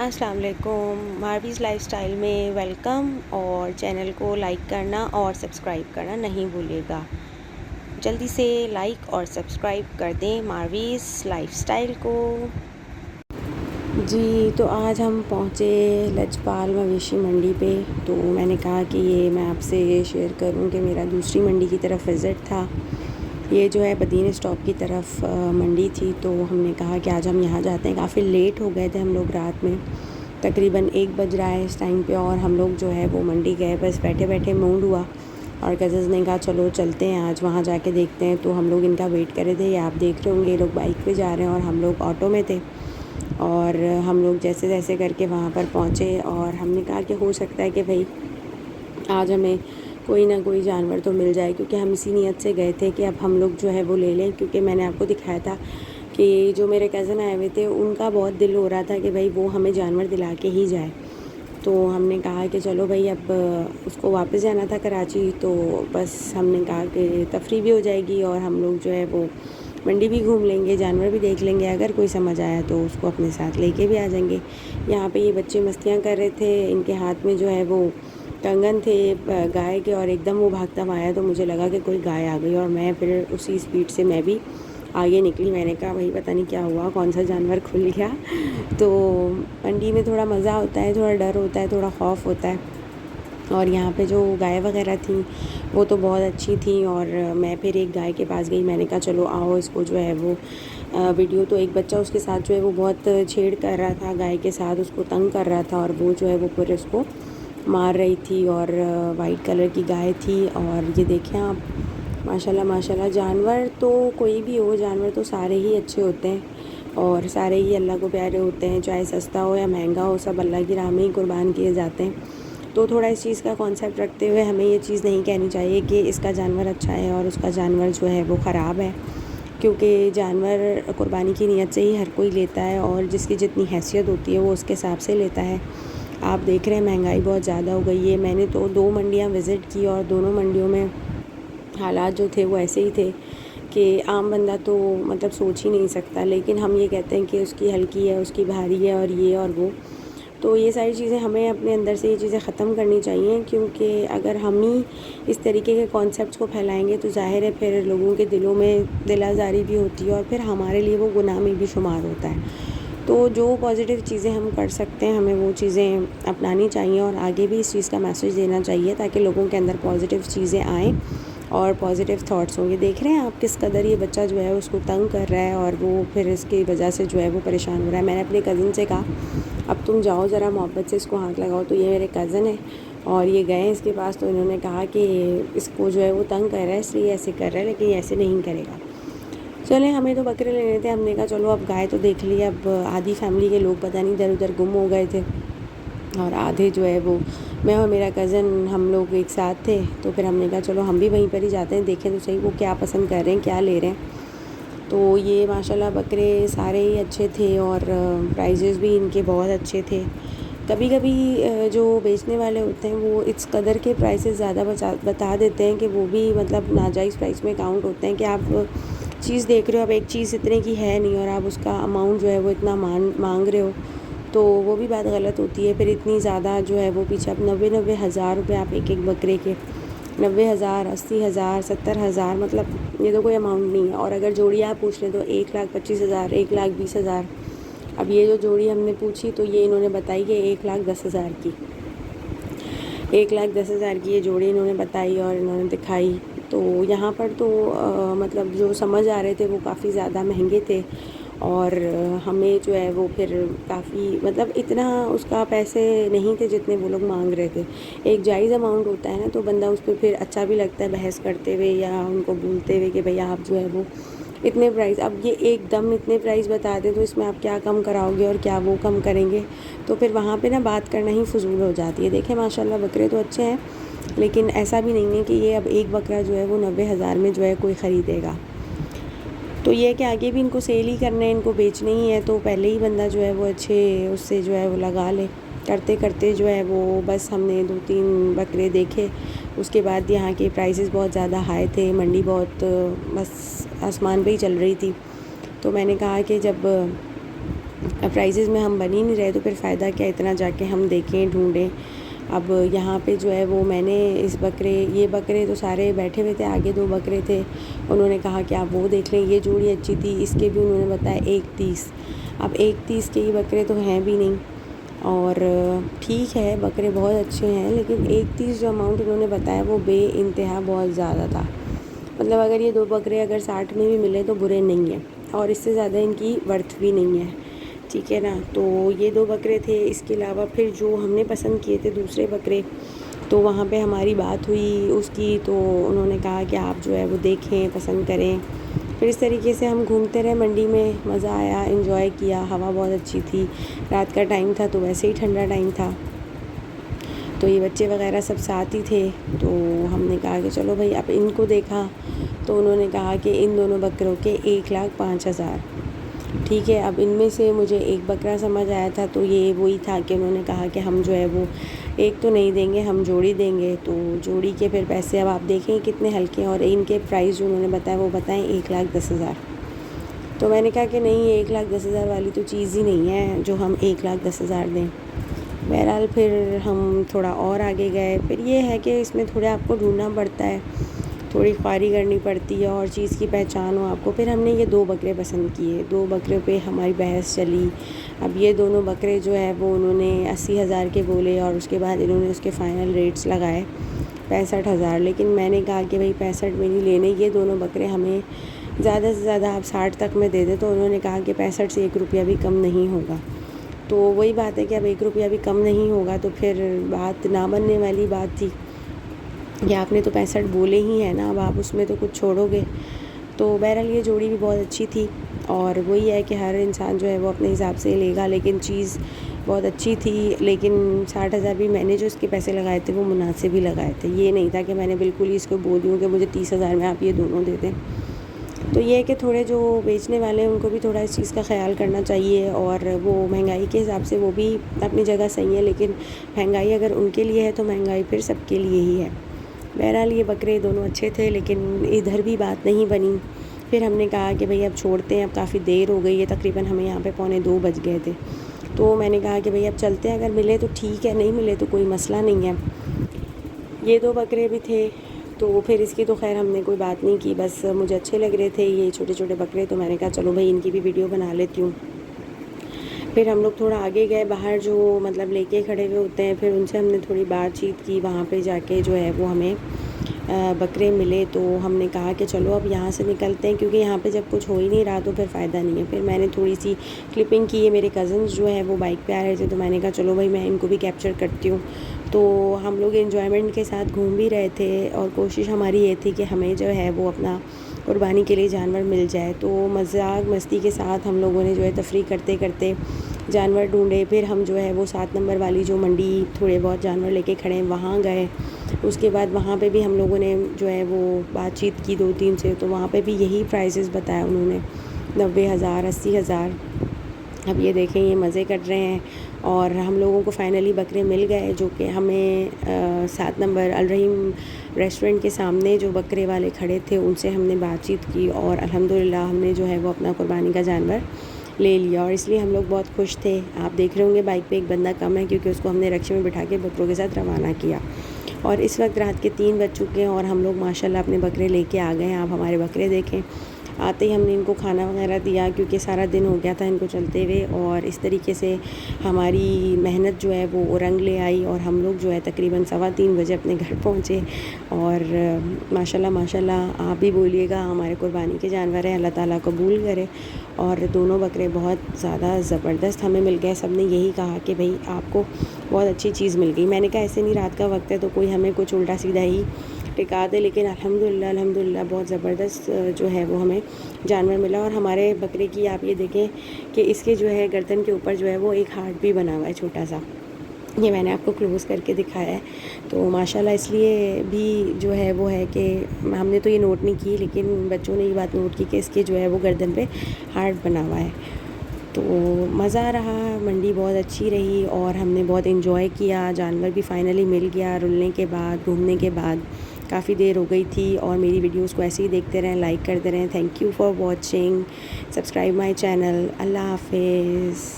السلام علیکم، مارویز life style میں ویلکم، اور چینل کو لائک کرنا اور سبسکرائب کرنا نہیں بھولیے گا۔ جلدی سے لائک اور سبسکرائب کر دیں مارویز لائف سٹائل کو۔ جی تو آج ہم پہنچے لجپال مویشی منڈی پہ، تو میں نے کہا کہ یہ میں آپ سے شیئر کروں کہ میرا دوسری منڈی کی طرف وزٹ تھا۔ یہ جو ہے بدین اسٹاپ کی طرف منڈی تھی، تو ہم نے کہا کہ آج ہم یہاں جاتے ہیں۔ کافی لیٹ ہو گئے تھے ہم لوگ، رات میں تقریباً 1 بج رہا ہے اس ٹائم پہ، اور ہم لوگ جو ہے وہ منڈی گئے، بس بیٹھے بیٹھے موڈ ہوا اور کزنز نے کہا چلو چلتے ہیں آج وہاں جا کے دیکھتے ہیں۔ تو ہم لوگ ان کا ویٹ کر رہے تھے، یہ آپ دیکھ رہے ہوں گے، یہ لوگ بائک پہ جا رہے ہیں اور ہم لوگ آٹو میں تھے، اور ہم لوگ جیسے جیسے کر کے وہاں پر پہنچے، اور ہم نے کہا کہ ہو سکتا ہے کہ بھائی آج ہمیں کوئی نہ کوئی جانور تو مل جائے، کیونکہ ہم اسی نیت سے گئے تھے کہ اب ہم لوگ جو ہے وہ لے لیں، کیونکہ میں نے آپ کو دکھایا تھا کہ جو میرے کزن آئے ہوئے تھے ان کا بہت دل ہو رہا تھا کہ بھائی وہ ہمیں جانور دلا کے ہی جائے۔ تو ہم نے کہا کہ چلو بھائی، اب اس کو واپس جانا تھا کراچی، تو بس ہم نے کہا کہ تفریح بھی ہو جائے گی اور ہم لوگ جو ہے وہ منڈی بھی گھوم لیں گے، جانور بھی دیکھ لیں گے، اگر کوئی سمجھ آیا تو اس کو اپنے ساتھ لے کے بھی آ جائیں گے۔ یہاں پہ یہ بچے مستیاں کر رہے تھے، ان کے ہاتھ میں جو ہے وہ کنگن تھے گائے کے، اور ایک دم وہ بھاگتا ہوا آیا، تو مجھے لگا کہ کوئی گائے آ گئی، اور میں پھر اسی اسپیڈ سے میں بھی آگے نکلی۔ میں نے کہا بھائی پتہ نہیں کیا ہوا، کون سا جانور کھل گیا۔ تو منڈی میں تھوڑا مزہ ہوتا ہے، تھوڑا ڈر ہوتا ہے، تھوڑا خوف ہوتا ہے، اور یہاں پہ جو گائے وغیرہ تھیں وہ تو بہت اچھی تھیں، اور میں پھر ایک گائے کے پاس گئی، میں نے کہا چلو آؤ اس کو جو ہے وہ ویڈیو، تو ایک بچہ اس کے ساتھ جو ہے وہ بہت چھیڑ کر رہا تھا گائے کے ساتھ، اس کو تنگ کر رہا تھا، اور وہ جو ہے وہ پھر اس کو مار رہی تھی، اور وائٹ کلر کی گائے تھی۔ اور یہ دیکھیں آپ، ماشاءاللہ ماشاءاللہ، جانور تو کوئی بھی ہو، جانور تو سارے ہی اچھے ہوتے ہیں اور سارے ہی اللہ کو پیارے ہوتے ہیں، چاہے سستا ہو یا مہنگا ہو، سب اللہ کی راہ میں ہی قربان کیے جاتے ہیں۔ تو تھوڑا اس چیز کا کانسیپٹ رکھتے ہوئے ہمیں یہ چیز نہیں کہنی چاہیے کہ اس کا جانور اچھا ہے اور اس کا جانور جو ہے وہ خراب ہے، کیونکہ جانور قربانی کی نیت سے ہی ہر کوئی لیتا ہے، اور جس کی جتنی حیثیت ہوتی ہے وہ اس کے حساب سے لیتا ہے۔ آپ دیکھ رہے ہیں مہنگائی بہت زیادہ ہو گئی ہے۔ میں نے تو 2 منڈیاں وزٹ کی، اور دونوں منڈیوں میں حالات جو تھے وہ ایسے ہی تھے کہ عام بندہ تو مطلب سوچ ہی نہیں سکتا، لیکن ہم یہ کہتے ہیں کہ اس کی ہلکی ہے، اس کی بھاری ہے، اور یہ اور وہ، تو یہ ساری چیزیں ہمیں اپنے اندر سے یہ چیزیں ختم کرنی چاہیے، کیونکہ اگر ہم ہی اس طریقے کے کانسیپٹس کو پھیلائیں گے تو ظاہر ہے پھر لوگوں کے دلوں میں دل آزاری بھی ہوتی ہے، اور پھر ہمارے لیے وہ گناہ میں بھی شمار ہوتا ہے۔ تو جو پازیٹیو چیزیں ہم کر سکتے ہیں ہمیں وہ چیزیں اپنانی چاہیے، اور آگے بھی اس چیز کا میسیج دینا چاہیے تاکہ لوگوں کے اندر پازیٹیو چیزیں آئیں اور پازیٹیو تھاٹس ہوں۔ یہ دیکھ رہے ہیں آپ کس قدر یہ بچہ جو ہے اس کو تنگ کر رہا ہے، اور وہ پھر اس کی وجہ سے جو ہے وہ پریشان ہو رہا ہے۔ میں نے اپنے کزن سے کہا اب تم جاؤ ذرا محبت سے اس کو ہاتھ لگاؤ، تو یہ میرے کزن ہے اور یہ گئے ہیں اس کے پاس، تو انہوں نے کہا کہ اس کو جو ہے وہ تنگ کر رہا ہے اس لیے ایسے کر رہا ہے، لیکن یہ ایسے نہیں کرے گا۔ چلیں، ہمیں تو بکرے لینے تھے، ہم نے کہا چلو اب گائے تو دیکھ لی، اب آدھی فیملی کے لوگ پتہ نہیں ادھر ادھر گم ہو گئے تھے، اور آدھے جو ہے وہ میں اور میرا کزن ہم لوگ ایک ساتھ تھے، تو پھر ہم نے کہا چلو ہم بھی وہیں پر ہی جاتے ہیں، دیکھیں تو صحیح وہ کیا پسند کر رہے ہیں، کیا لے رہے ہیں۔ تو یہ ماشاءاللہ بکرے سارے ہی اچھے تھے، اور پرائزز بھی ان کے بہت اچھے تھے۔ کبھی کبھی جو بیچنے والے ہوتے ہیں وہ اس قدر کے پرائسز زیادہ بتا دیتے ہیں کہ وہ بھی مطلب ناجائز پرائس میں کاؤنٹ ہوتے ہیں، کہ آپ چیز دیکھ رہے ہو، اب ایک چیز اتنے کی ہے نہیں اور آپ اس کا اماؤنٹ جو ہے وہ اتنا مانگ رہے ہو، تو وہ بھی بات غلط ہوتی ہے۔ پھر اتنی زیادہ جو ہے وہ پیچھے اب 90 ہزار روپے آپ ایک بکرے کے، 90,000، 80,000، 70,000، مطلب یہ تو کوئی اماؤنٹ نہیں ہے۔ اور اگر جوڑی آپ پوچھ لیں تو 1,25,000، 1,20,000۔ اب یہ جو جوڑی ہم نے پوچھی تو یہ انہوں نے بتائی کہ 1,10,000 کی، 1,10,000 کی یہ جوڑی انہوں نے بتائی اور انہوں نے دکھائی۔ تو یہاں پر تو مطلب جو سمجھ آ رہے تھے وہ کافی زیادہ مہنگے تھے، اور ہمیں جو ہے وہ پھر کافی مطلب اتنا اس کا پیسے نہیں تھے جتنے وہ لوگ مانگ رہے تھے۔ ایک جائز اماؤنٹ ہوتا ہے نا، تو بندہ اس پہ پھر اچھا بھی لگتا ہے بحث کرتے ہوئے یا ان کو بولتے ہوئے کہ بھئی آپ جو ہے وہ اتنے پرائز، اب یہ ایک دم اتنے پرائز بتا دیں تو اس میں آپ کیا کم کراؤ گے اور کیا وہ کم کریں گے، تو پھر وہاں پہ نا بات کرنا ہی فضول ہو جاتی ہے۔ دیکھیں ماشاءاللہ بکرے تو اچھے ہیں، لیکن ایسا بھی نہیں ہے کہ یہ اب ایک بکرا جو ہے وہ 90,000 میں جو ہے کوئی خریدے گا۔ تو یہ کہ آگے بھی ان کو سیل ہی کرنا ہے، ان کو بیچنے ہی ہے، تو پہلے ہی بندہ جو ہے وہ اچھے اس سے جو ہے وہ لگا لے۔ کرتے کرتے جو ہے وہ بس ہم نے 2-3 بکرے دیکھے، اس کے بعد یہاں کے پرائسز بہت زیادہ ہائی تھے، منڈی بہت بس آسمان پہ ہی چل رہی تھی۔ تو میں نے کہا کہ جب پرائزز میں ہم بن ہی نہیں رہے تو پھر فائدہ کیا اتنا جا کے ہم دیکھیں ڈھونڈیں. اب یہاں پہ جو ہے وہ میں نے یہ بکرے تو سارے بیٹھے ہوئے تھے, آگے 2 بکرے تھے, انہوں نے کہا کہ آپ وہ دیکھ لیں, یہ جوڑی اچھی تھی, اس کے بھی انہوں نے بتایا 1.30. اب 1.30 کے یہ بکرے تو ہیں بھی نہیں, اور ٹھیک ہے بکرے بہت اچھے ہیں, لیکن 1.30 جو اماؤنٹ انہوں نے بتایا وہ بے انتہا بہت زیادہ تھا. مطلب اگر یہ 2 بکرے اگر 60 میں بھی ملے تو برے نہیں ہیں, اور اس سے زیادہ ان کی ورتھ بھی نہیں ہے, ٹھیک ہے نا. تو یہ 2 بکرے تھے. اس کے علاوہ پھر جو ہم نے پسند کیے تھے دوسرے بکرے, تو وہاں پہ ہماری بات ہوئی اس کی, تو انہوں نے کہا کہ آپ جو ہے وہ دیکھیں, پسند کریں. پھر اس طریقے سے ہم گھومتے رہے منڈی میں, مزہ آیا, انجوائے کیا, ہوا بہت اچھی تھی, رات کا ٹائم تھا تو ویسے ہی ٹھنڈا ٹائم تھا. تو یہ بچے وغیرہ سب ساتھ ہی تھے, تو ہم نے کہا کہ چلو بھائی. اب ان کو دیکھا تو انہوں نے کہا کہ ان دونوں بکروں کے 1,05,000. ٹھیک ہے, اب ان میں سے مجھے ایک بکرا سمجھ آیا تھا, تو یہ وہی تھا کہ انہوں نے کہا کہ ہم جو ہے وہ ایک تو نہیں دیں گے, ہم جوڑی دیں گے. تو جوڑی کے پھر پیسے اب آپ دیکھیں کتنے ہلکے ہیں, اور ان کے پرائز جو انہوں نے بتایا وہ بتائیں 1,10,000. تو میں نے کہا کہ نہیں, یہ 1,10,000 والی تو چیز ہی نہیں ہے جو ہم 1,10,000 دیں. بہرحال پھر ہم تھوڑا اور آگے گئے. پھر یہ ہے کہ اس میں تھوڑا آپ کو ڈھونڈنا پڑتا ہے, تھوڑی خواری کرنی پڑتی ہے, اور چیز کی پہچان ہو آپ کو. پھر ہم نے یہ 2 بکرے پسند کیے, 2 بکرے پہ ہماری بحث چلی. اب یہ دونوں بکرے جو ہے وہ انہوں نے 80,000 کے بولے, اور اس کے بعد انہوں نے اس کے فائنل ریٹس لگائے 65,000. لیکن میں نے کہا کہ بھائی 65 میں نہیں لینے, یہ دونوں بکرے ہمیں زیادہ سے زیادہ آپ 60 تک میں دے دیں. تو انہوں نے کہا کہ 65 سے 1 روپیہ بھی کم نہیں ہوگا. تو وہی بات ہے کہ اب 1 روپیہ بھی کم نہیں ہوگا, تو پھر بات نہ بننے والی بات تھی کہ آپ نے تو 65 بولے ہی ہیں نا, اب آپ اس میں تو کچھ چھوڑو گے. تو بہرحال یہ جوڑی بھی بہت اچھی تھی, اور وہی ہے کہ ہر انسان جو ہے وہ اپنے حساب سے لے گا, لیکن چیز بہت اچھی تھی. لیکن 60,000 بھی میں نے جو اس کے پیسے لگائے تھے وہ مناسب ہی لگائے تھے. یہ نہیں تھا کہ میں نے بالکل ہی اس کو بول دوں کہ مجھے 30,000 میں آپ یہ دونوں دے دیں. تو یہ ہے کہ تھوڑے جو بیچنے والے ہیں ان کو بھی تھوڑا اس چیز کا خیال کرنا چاہیے, اور وہ مہنگائی کے حساب سے وہ بھی اپنی جگہ صحیح ہے, لیکن مہنگائی اگر ان کے لیے ہے تو مہنگائی پھر سب کے لیے ہی ہے. بہرحال یہ بکرے دونوں اچھے تھے, لیکن ادھر بھی بات نہیں بنی. پھر ہم نے کہا کہ بھئی اب چھوڑتے ہیں, اب کافی دیر ہو گئی ہے, تقریباً ہمیں یہاں پہ 1:45 بج گئے تھے. تو میں نے کہا کہ بھئی اب چلتے ہیں, اگر ملے تو ٹھیک ہے, نہیں ملے تو کوئی مسئلہ نہیں ہے. یہ 2 بکرے بھی تھے, تو پھر اس کی تو خیر ہم نے کوئی بات نہیں کی, بس مجھے اچھے لگ رہے تھے یہ چھوٹے چھوٹے بکرے, تو میں نے کہا چلو بھئی ان کی بھی ویڈیو بنا لیتی ہوں. پھر ہم لوگ تھوڑا آگے گئے, باہر جو مطلب لے کے کھڑے ہوئے ہوتے ہیں, پھر ان سے ہم نے تھوڑی بات چیت کی. وہاں پہ جا کے جو ہے وہ ہمیں بکرے ملے, تو ہم نے کہا کہ چلو اب یہاں سے نکلتے ہیں, کیونکہ یہاں پہ جب کچھ ہو ہی نہیں رہا تو پھر فائدہ نہیں ہے. پھر میں نے تھوڑی سی کلپنگ کی ہے, میرے کزنز جو ہے وہ بائک پہ آ رہے تھے, تو میں نے کہا چلو بھائی میں ان کو بھی کیپچر کرتی ہوں. تو ہم لوگ انجوائمنٹ کے ساتھ گھوم بھی رہے تھے, اور کوشش ہماری یہ تھی کہ ہمیں جو ہے وہ اپنا قربانی کے لیے جانور مل جائے. تو مذاق مستی کے ساتھ ہم لوگوں نے جو ہے تفریح کرتے کرتے جانور ڈھونڈے. پھر ہم جو ہے وہ 7 نمبر والی جو منڈی تھوڑے بہت جانور لے کے کھڑے ہیں وہاں گئے. اس کے بعد وہاں پہ بھی ہم لوگوں نے جو ہے وہ بات چیت کی 2-3 سے, تو وہاں پہ بھی یہی پرائزز بتایا انہوں نے, 90,000 80,000. اب یہ دیکھیں یہ مزے کر رہے ہیں, اور ہم لوگوں کو فائنلی بکرے مل گئے, جو کہ ہمیں 7 نمبر الرحیم ریسٹورنٹ کے سامنے جو بکرے والے کھڑے تھے ان سے ہم نے بات چیت کی, اور الحمدللہ ہم نے جو ہے وہ اپنا قربانی کا جانور لے لیا. اور اس لیے ہم لوگ بہت خوش تھے. آپ دیکھ رہے ہوں گے بائک پہ ایک بندہ کم ہے, کیونکہ اس کو ہم نے رکشے میں بٹھا کے بکروں کے ساتھ روانہ کیا. اور اس وقت رات کے 3 بج چکے ہیں, اور ہم لوگ ماشاءاللہ اپنے بکرے لے کے آ گئے ہیں. آپ ہمارے بکرے دیکھیں, آتے ہی ہم نے ان کو کھانا وغیرہ دیا, کیونکہ سارا دن ہو گیا تھا ان کو چلتے ہوئے, اور اس طریقے سے ہماری محنت جو ہے وہ رنگ لے آئی, اور ہم لوگ جو ہے تقریباً 3:15 بجے اپنے گھر پہنچے. اور ماشاءاللہ آپ بھی بولیے گا ہمارے قربانی کے جانور ہیں, اللہ تعالیٰ قبول کرے. اور دونوں بکرے بہت زیادہ زبردست ہمیں مل گئے. سب نے یہی کہا کہ بھئی آپ کو بہت اچھی چیز مل گئی. میں نے کہا ایسے نہیں, رات کا وقت ہے تو کوئی ہمیں کچھ الٹا سیدھا ہی ٹکا دے, لیکن الحمدللہ بہت زبردست جو ہے وہ ہمیں جانور ملا. اور ہمارے بکرے کی آپ یہ دیکھیں کہ اس کے جو ہے گردن کے اوپر جو ہے وہ ایک ہارٹ بھی بنا ہوا ہے چھوٹا سا, یہ میں نے آپ کو کلوز کر کے دکھایا ہے. تو ماشاءاللہ اس لیے بھی جو ہے وہ ہے کہ ہم نے تو یہ نوٹ نہیں کی, لیکن بچوں نے یہ بات نوٹ کی کہ اس کے جو ہے وہ گردن پہ ہارٹ بنا ہوا ہے. تو مزہ رہا, منڈی بہت اچھی رہی, اور ہم نے بہت انجوائے کیا. جانور بھی فائنلی مل گیا رلنے کے بعد, گھومنے کے بعد. کافی دیر ہو گئی تھی، اور میری ویڈیوز کو ایسے ہی دیکھتے رہیں، لائک کرتے رہیں. Thank you for watching. Subscribe my channel. اللہ حافظ.